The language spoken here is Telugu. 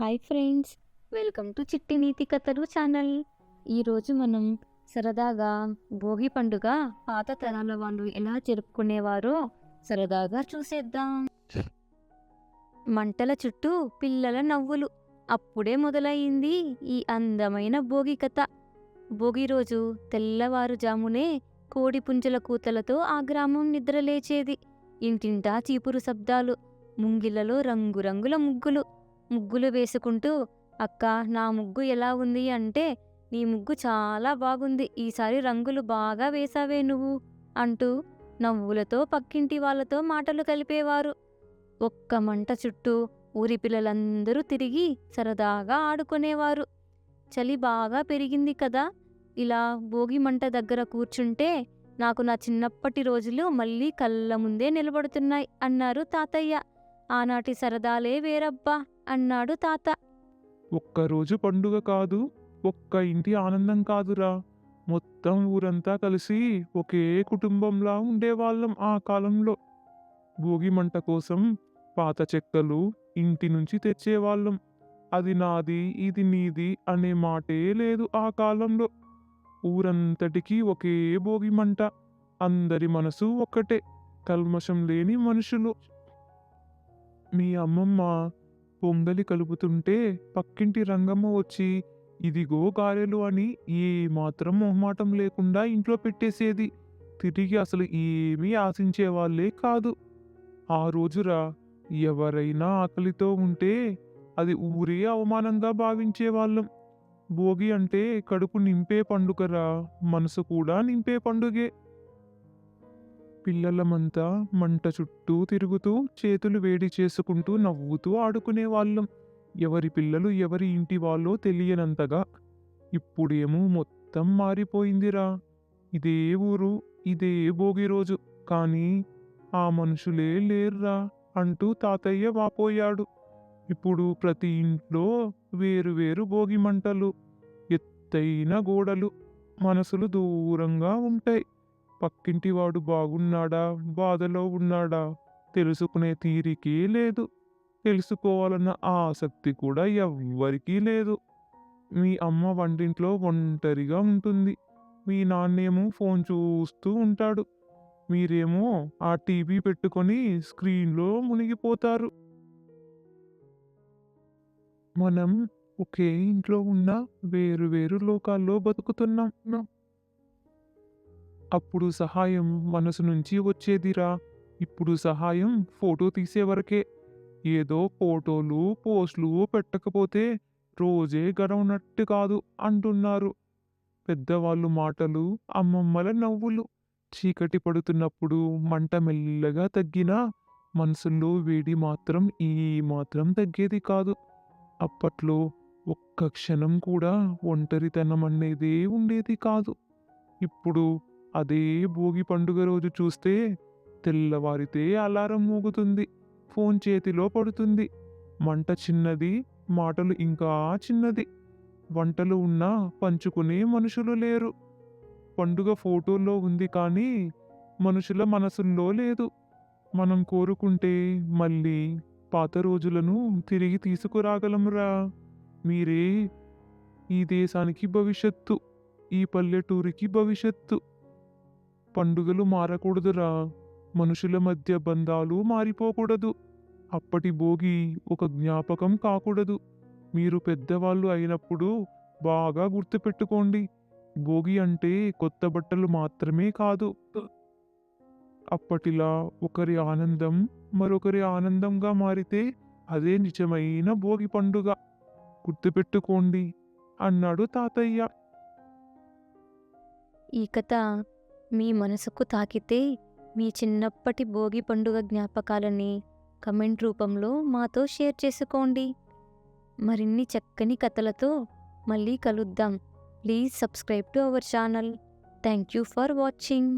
హాయ్ ఫ్రెండ్స్, వెల్కమ్ టు చిట్టి నీతి కథలు ఛానల్. ఈరోజు మనం సరదాగా భోగి పండుగ పాత తరాల వాళ్ళు ఎలా జరుపుకునేవారో సరదాగా చూసేద్దాం. మంటల చుట్టూ పిల్లల నవ్వులు. అప్పుడే మొదలయ్యింది ఈ అందమైన భోగి కథ. భోగి రోజు తెల్లవారుజామునే కోడి పుంజల కూతలతో ఆ గ్రామం నిద్రలేచేది. ఇంటింటా చీపురు శబ్దాలు, ముంగిళ్ళలో రంగురంగుల ముగ్గులు వేసుకుంటూ, అక్క నా ముగ్గు ఎలా ఉంది అంటే, నీ ముగ్గు చాలా బాగుంది, ఈసారి రంగులు బాగా వేసావే నువ్వు అంటూ నవ్వులతో పక్కింటి వాళ్ళతో మాటలు కలిపేవారు. ఒక్క మంట చుట్టూ ఊరి పిల్లలందరూ తిరిగి సరదాగా ఆడుకునేవారు. చలి బాగా పెరిగింది కదా, ఇలా భోగి మంట దగ్గర కూర్చుంటే నాకు నా చిన్నప్పటి రోజులు మళ్ళీ కళ్ళ ముందే నిలబడుతున్నాయి అన్నారు తాతయ్య. ఆనాటి సరదాలే వేరబ్బా అన్నాడు తాత. ఒక్కరోజు పండుగ కాదు, ఒక్క ఇంటి ఆనందం కాదురా, మొత్తం ఊరంతా కలిసి ఒకే కుటుంబంలా ఉండేవాళ్ళం ఆ కాలంలో. భోగి మంట కోసం పాత చెక్కలు ఇంటి నుంచి తెచ్చేవాళ్ళం. అది నాది, ఇది నీది అనే మాటే లేదు ఆ కాలంలో. ఊరంతటికీ ఒకే భోగి మంట, అందరి మనసు ఒక్కటే, కల్మషం లేని మనుషులు. మీ అమ్మమ్మ పొంగలి కలుపుతుంటే పక్కింటి రంగమ్మ వచ్చి ఇదిగో గారెలు అని ఏమాత్రం మొహమాటం లేకుండా ఇంట్లో పెట్టేసేది. తిరిగి అసలు ఏమీ ఆశించేవాళ్ళే కాదు. ఆ రోజురా, ఎవరైనా ఆకలితో ఉంటే అది ఊరే అవమానంగా భావించేవాళ్ళం. భోగి అంటే కడుపు నింపే పండుగరా, మనసు కూడా నింపే పండుగే. పిల్లలమంతా మంట చుట్టూ తిరుగుతూ చేతులు వేడి చేసుకుంటూ నవ్వుతూ ఆడుకునేవాళ్ళం. ఎవరి పిల్లలు ఎవరి ఇంటి వాళ్ళో తెలియనంతగా. ఇప్పుడేమో మొత్తం మారిపోయిందిరా. ఇదే ఊరు, ఇదే భోగి రోజు, కానీ ఆ మనుషులే లేర్రా అంటూ తాతయ్య వాపోయాడు. ఇప్పుడు ప్రతి ఇంట్లో వేరు వేరు భోగి మంటలు, ఎత్తైన గోడలు, మనసులు దూరంగా ఉంటాయి. పక్కింటివాడు బాగున్నాడా, బాధలో ఉన్నాడా తెలుసుకునే తీరికే లేదు. తెలుసుకోవాలన్న ఆసక్తి కూడా ఎవ్వరికీ లేదు. మీ అమ్మ వంటింట్లో ఒంటరిగా ఉంటుంది. మీ నాన్నేమో ఫోన్ చూస్తూ ఉంటాడు. మీరేమో ఆ టీవీ పెట్టుకొని స్క్రీన్లో మునిగిపోతారు. మనం ఒకే ఇంట్లో ఉన్న వేరు వేరు లోకాల్లో బతుకుతున్నాం. అప్పుడు సహాయం మనసు నుంచి వచ్చేదిరా. ఇప్పుడు సహాయం ఫోటో తీసే వరకే. ఏదో ఫోటోలు పోస్టులు పెట్టకపోతే రోజే గడవనట్టు కాదు అంటున్నారు. పెద్దవాళ్ళు మాటలు, అమ్మమ్మల నవ్వులు. చీకటి పడుతున్నప్పుడు మంట మెల్లగా తగ్గినా మనసుల్లో వేడి మాత్రం ఈ మాత్రం తగ్గేది కాదు. అప్పట్లో ఒక్క క్షణం కూడా ఒంటరితనం అనేదే ఉండేది కాదు. ఇప్పుడు అదే భోగి పండుగ రోజు చూస్తే తెల్లవారితే అలారం మోగుతుంది, ఫోన్ చేతిలో పడుతుంది. మంట చిన్నది, మాటలు ఇంకా చిన్నది. వంటలు ఉన్నా పంచుకునే మనుషులు లేరు. పండుగ ఫోటోల్లో ఉంది కానీ మనుషుల మనసుల్లో లేదు. మనం కోరుకుంటే మళ్ళీ పాత రోజులను తిరిగి తీసుకురాగలంరా. మీరే ఈ దేశానికి భవిష్యత్తు, ఈ పల్లెటూరికి భవిష్యత్తు. పండుగలు మారకూడదురా, మనుషుల మధ్య బంధాలు మారిపోకూడదు. అప్పటి భోగి ఒక జ్ఞాపకం కాకూడదు. మీరు పెద్దవాళ్ళు అయినప్పుడు బాగా గుర్తుపెట్టుకోండి. భోగి అంటే కొత్త బట్టలు మాత్రమే కాదు. అప్పటిలా ఒకరి ఆనందం మరొకరి ఆనందంగా మారితే అదే నిజమైన భోగి పండుగ. గుర్తుపెట్టుకోండి అన్నాడు తాతయ్య. ఈ కథ మీ మనసుకు తాకితే మీ చిన్నప్పటి భోగి పండుగ జ్ఞాపకాలని కమెంట్ రూపంలో మాతో షేర్ చేసుకోండి. మరిన్ని చక్కని కథలతో మళ్ళీ కలుద్దాం. Please subscribe to our channel. Thank you for watching.